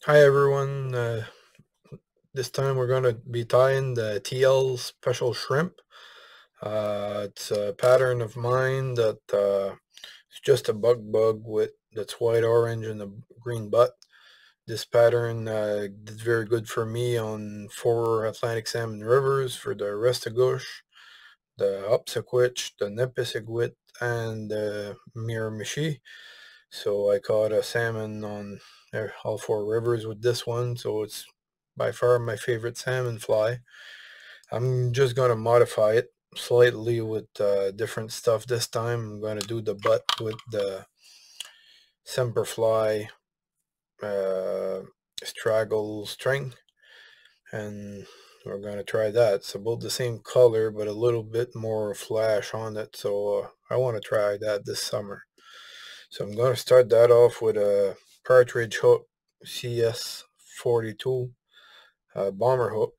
Hi everyone, this time we're going to be tying the TL special shrimp. It's a pattern of mine that it's just a bug with that's white, orange, and a green butt. This pattern did very good for me on 4 Atlantic salmon rivers for the Restagush, the Upsequitch, the Nipissiguit, and the Miramichi. So I caught a salmon on all 4 rivers with this one, so it's by far my favorite salmon fly. I'm just going to modify it slightly with different stuff this time. I'm going to do the butt with the Semperfli Straggle string, and we're going to try that. It's about the same color but a little bit more flash on it, so I want to try that this summer. So I'm going to start that off with a partridge hook CS42 bomber hook.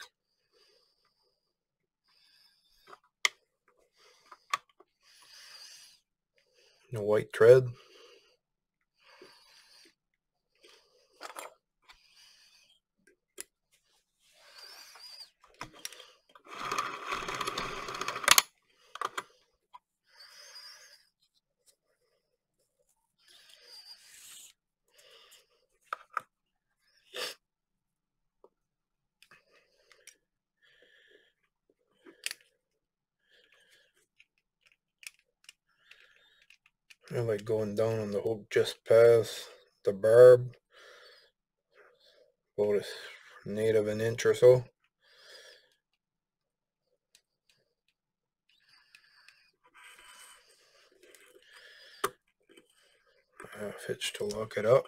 A white thread. I like going down on the hook just past the barb, about a native an inch or so. Fitch to lock it up.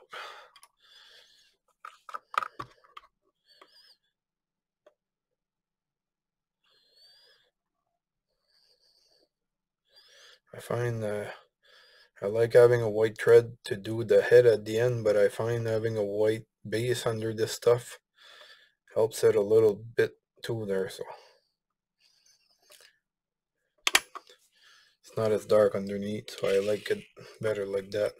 I find I like having a white thread to do the head at the end, but I find having a white base under this stuff helps it a little bit too there, so it's not as dark underneath, so I like it better like that.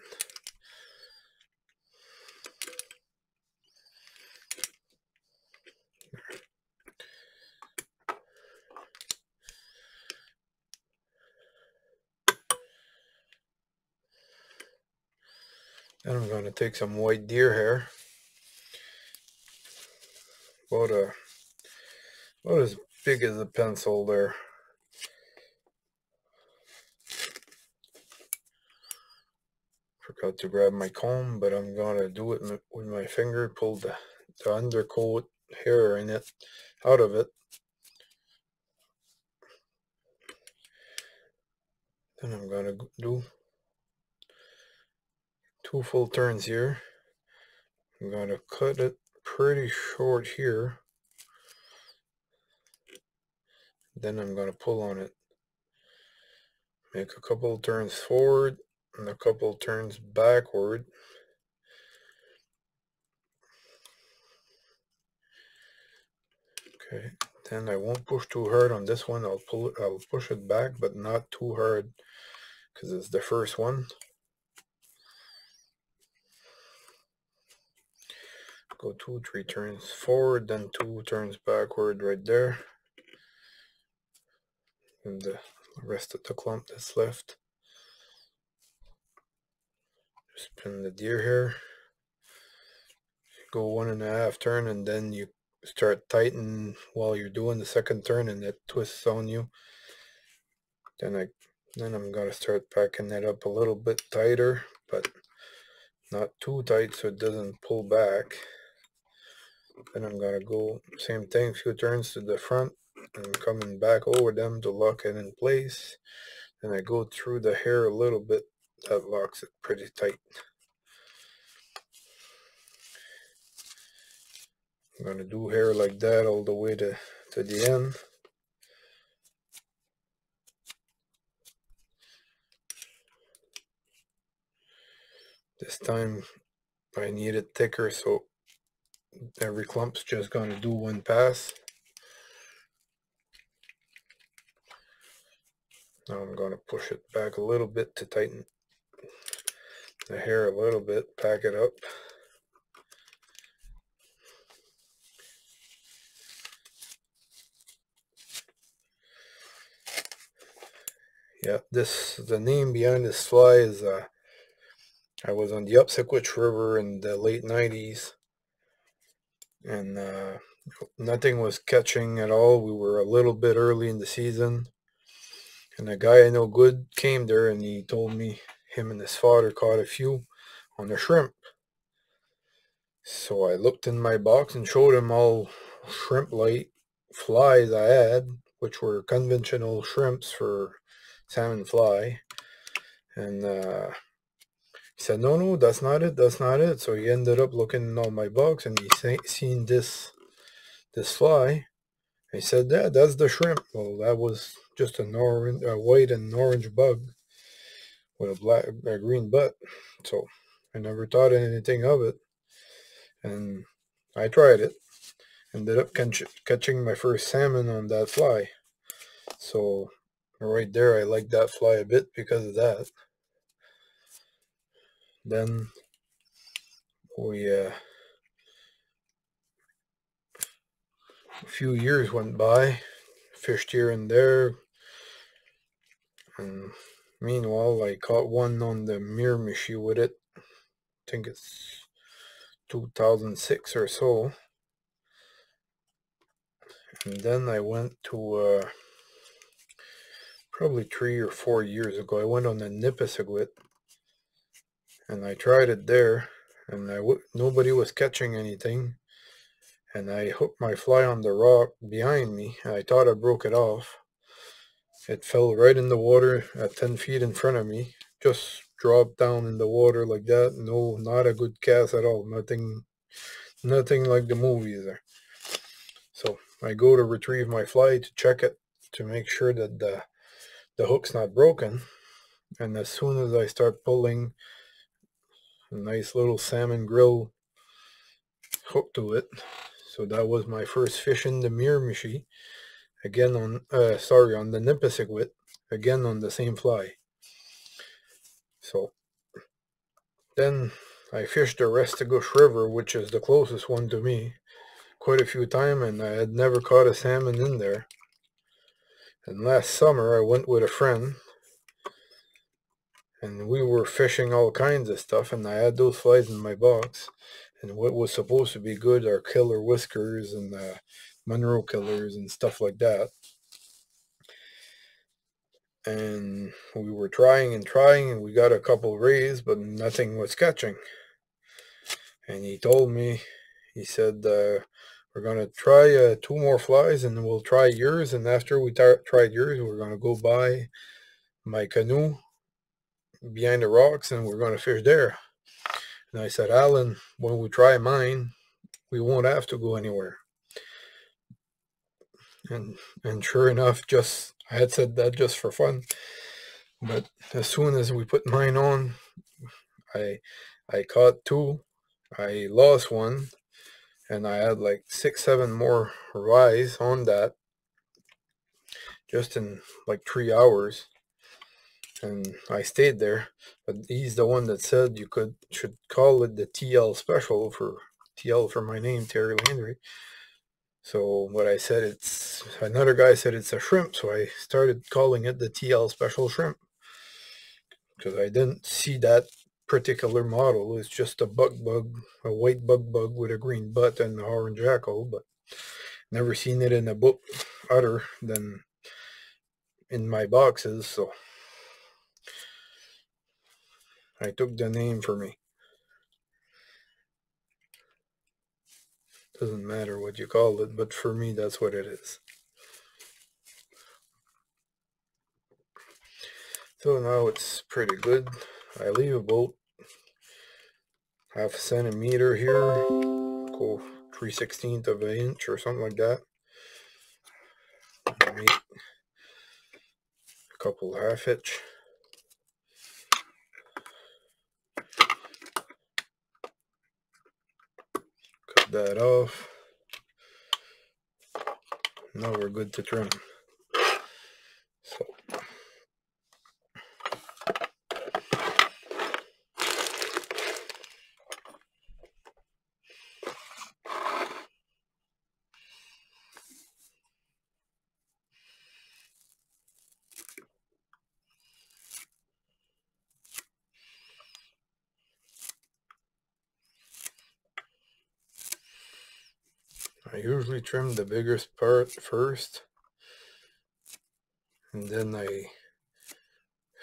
Then I'm going to take some white deer hair, about as big as a pencil there. Forgot to grab my comb, but I'm gonna do it with my finger. Pull the undercoat hair in it out of it. Then I'm gonna do 2 full turns here. I'm gonna cut it pretty short here. Then I'm gonna pull on it. Make a couple turns forward and a couple turns backward. Okay, then I won't push too hard on this one. I'll push it back, but not too hard because it's the first one. Go 2, 3 turns forward, then 2 turns backward right there. And the rest of the clump that's left. Spin the deer hair. Go 1.5 turn, and then you start tightening while you're doing the second turn, and it twists on you. Then I'm gonna start packing it up a little bit tighter, but not too tight so it doesn't pull back. Then I'm gonna go same thing, few turns to the front and coming back over them to lock it in place. Then I go through the hair a little bit. That locks it pretty tight. I'm gonna do hair like that all the way to the end. This time I need it thicker, so every clump's just gonna do 1 pass. Now I'm gonna push it back a little bit to tighten the hair a little bit, pack it up. Yeah, the name behind this fly is I was on the Upsequitch River in the late 90s, and nothing was catching at all. We were a little bit early in the season, and a guy I know good came there, and he told me him and his father caught a few on the shrimp. So I looked in my box and showed him all shrimp-like flies I had, which were conventional shrimps for salmon fly. And he said, no, that's not it, that's not it. So he ended up looking in all my box, and he seen this fly. He said, yeah, that's the shrimp. Well, that was just a white and orange bug with a green butt. So I never thought anything of it. And I tried it. Ended up catching my first salmon on that fly. So right there, I liked that fly a bit because of that. Then we a few years went by, fished here and there, and meanwhile I caught one on the Miramichi with it. I think it's 2006 or so. And then I went to probably 3 or 4 years ago, I went on the Nipisiguit, and I tried it there, and nobody was catching anything. And I hooked my fly on the rock behind me. I thought I broke it off. It fell right in the water at 10 feet in front of me. Just dropped down in the water like that. No, not a good cast at all. Nothing like the movies there. So I go to retrieve my fly to check it, to make sure that the hook's not broken. And as soon as I start pulling, a nice little salmon grill hook to it. So that was my first fish in the Miramichi. Again on the Nipisiguit, again on the same fly. So then I fished the Restigouche River, which is the closest one to me, quite a few times, and I had never caught a salmon in there. And last summer I went with a friend, and we were fishing all kinds of stuff, and I had those flies in my box. And what was supposed to be good are killer whiskers and Monroe killers and stuff like that. And we were trying, and we got a couple rays, but nothing was catching. And he told me, he said, we're going to try 2 more flies, and we'll try yours, and after we tried yours, we're going to go buy my canoe behind the rocks, and we're going to fish there. And I said, Alan, when we try mine, we won't have to go anywhere. And sure enough, I had said that just for fun, but as soon as we put mine on, I caught 2, I lost 1, and I had like 6-7 more rise on that just in like 3 hours. And I stayed there, but he's the one that said you should call it the TL special, for TL for my name, Terry Landry. So what I said, another guy said it's a shrimp, so I started calling it the TL special shrimp, because I didn't see that particular model. It's just a white bug with a green butt and an orange jackal, but never seen it in a book other than in my boxes, so I took the name for me. Doesn't matter what you call it, but for me, that's what it is. So now it's pretty good. I leave about half a centimeter here, go 3/16 of an inch or something like that. Make a couple half inch. Cut that off. Now we're good to trim. So I usually trim the biggest part first, and then I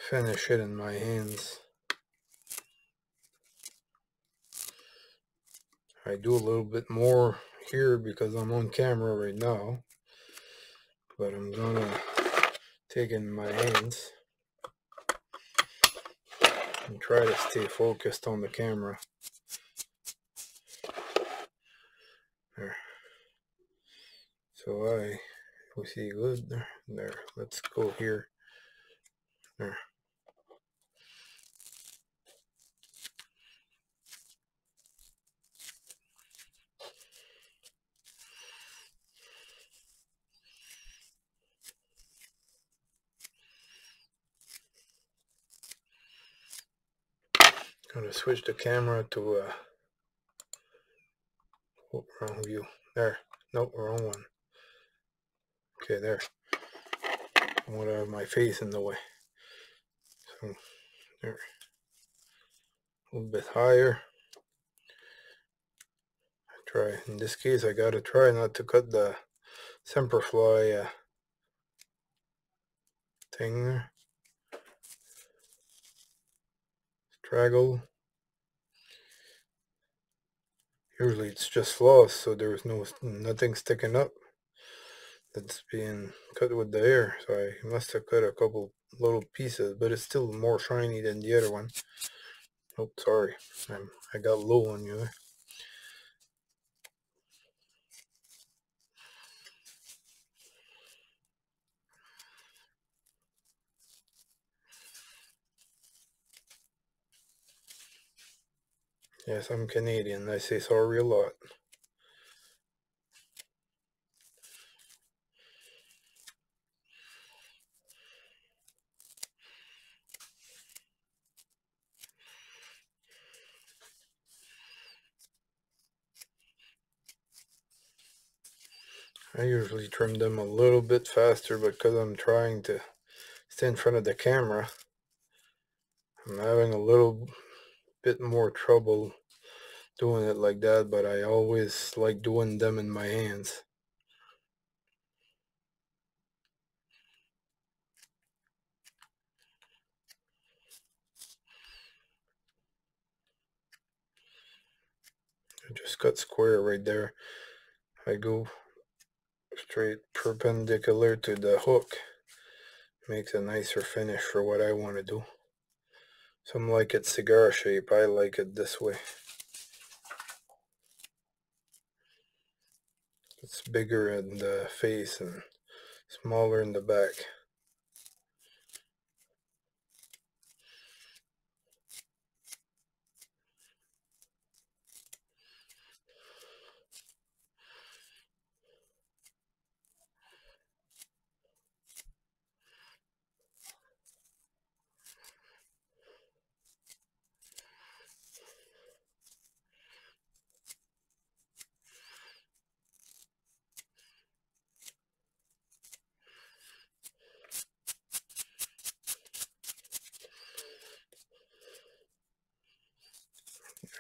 finish it in my hands. I do a little bit more here because I'm on camera right now, but I'm gonna take it in my hands and try to stay focused on the camera. There. So we see good there. There. Let's go here. There. Gonna switch the camera to wrong view. There. Nope, wrong one. Okay, there. I want to have my face in the way. So there. A little bit higher. Try. In this case, I gotta try not to cut the Semperfli thing there. Straggle. Usually it's just floss, so there's nothing sticking up that's being cut with the hair. So I must have cut a couple little pieces, but it's still more shiny than the other one. Oh, sorry, I got low on you there. Yes, I'm Canadian. I say sorry a lot. I usually trim them a little bit faster because I'm trying to stay in front of the camera. I'm having a little bit more trouble doing it like that, but I always like doing them in my hands. I just cut square right there. I go straight perpendicular to the hook. Makes a nicer finish for what I want to do. Some like it cigar shape. I like it this way. It's bigger in the face and smaller in the back.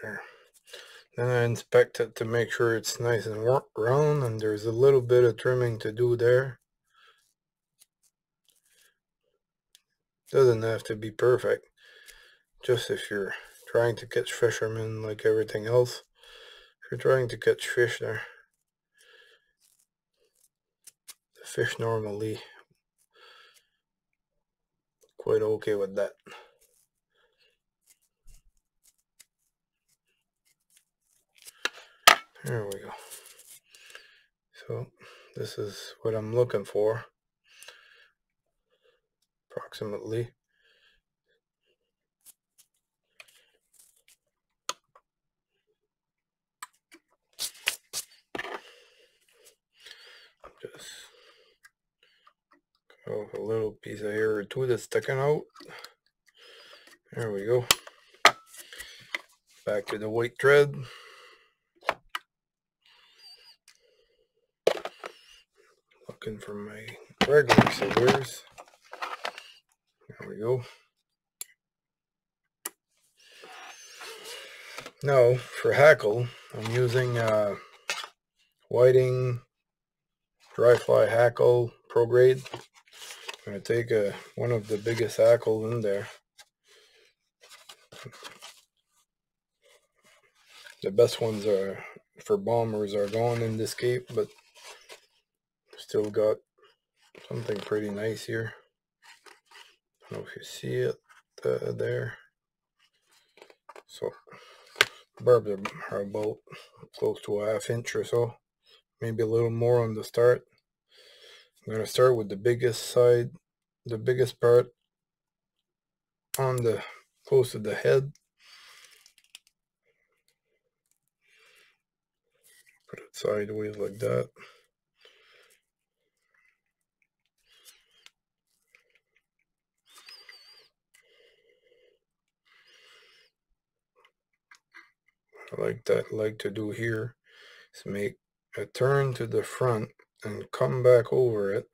There. Then I inspect it to make sure it's nice and round, and there's a little bit of trimming to do there. Doesn't have to be perfect. Just if you're trying to catch fishermen like everything else. If you're trying to catch fish there, the fish normally quite okay with that. There we go. So this is what I'm looking for, approximately. Just a little piece of hair or two that's sticking out. There we go. Back to the white thread. Looking for my regular scissors. There we go. Now for hackle, I'm using whiting, dry fly hackle, pro grade. I'm going to take one of the biggest hackles in there. The best ones are for bombers are gone in this cape, but still got something pretty nice here. I don't know if you see it there. So barbs are about close to a ½ inch or so, maybe a little more on the start. I'm going to start with the biggest side, the biggest part on the close to the head. Put it sideways like that. Like to do here is make a turn to the front and come back over it.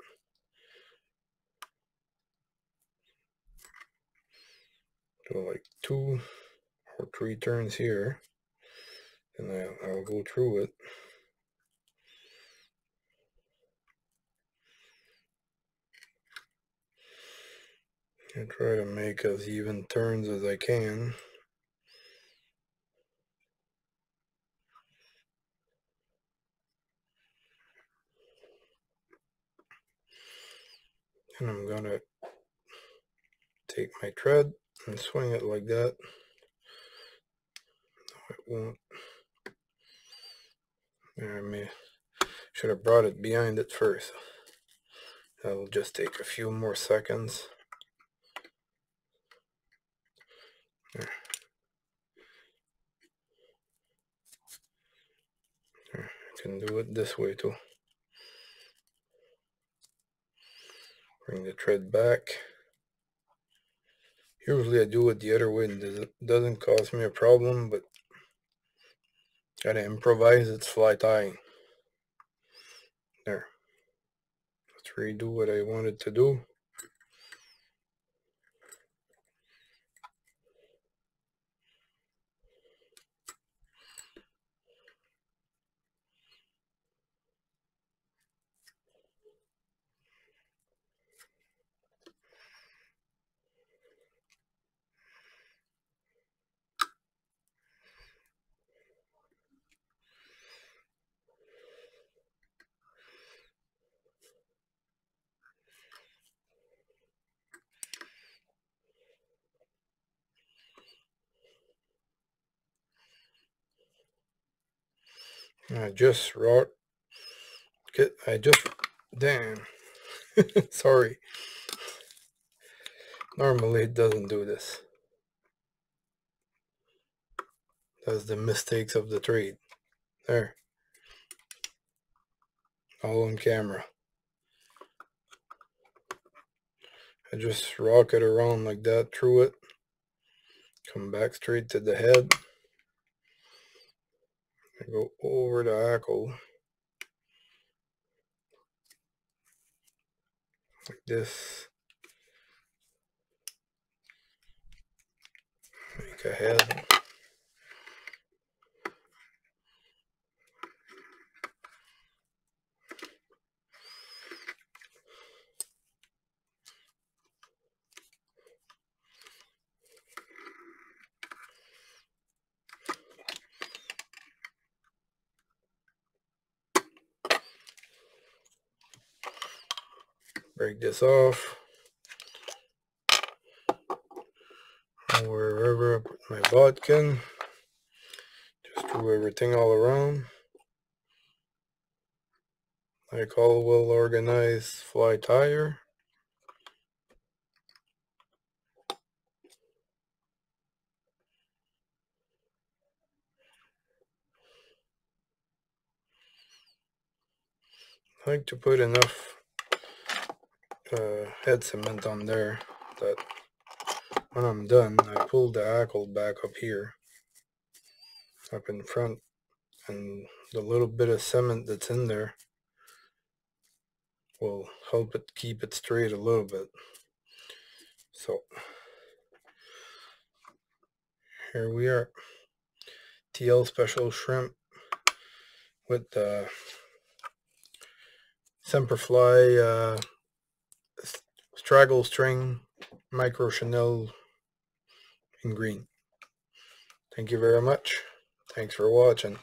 So like 2 or 3 turns here, and I'll go through it. And try to make as even turns as I can. And I'm gonna take my thread and swing it like that. No, it won't. I should have brought it behind it first. That'll just take a few more seconds. There. There. I can do it this way too. Bring the thread back. Usually I do it the other way and it doesn't cause me a problem, but gotta improvise. It's fly tying. There. Let's redo what I wanted to do. Damn. Sorry. Normally it doesn't do this. That's the mistakes of the trade. There. All on camera. I just rock it around like that through it. Come back straight to the head. I go over the hackle. Like this. Make a head. Break this off. Wherever I put my bodkin. Just threw everything all around. Like all well organized fly tire. I like to put enough head cement on there that when I'm done, I pull the hackle back up here, up in front, and the little bit of cement that's in there will help it keep it straight a little bit. So here we are, TL special shrimp with Semperfli Straggle string micro chenille in green. Thank you very much. Thanks for watching.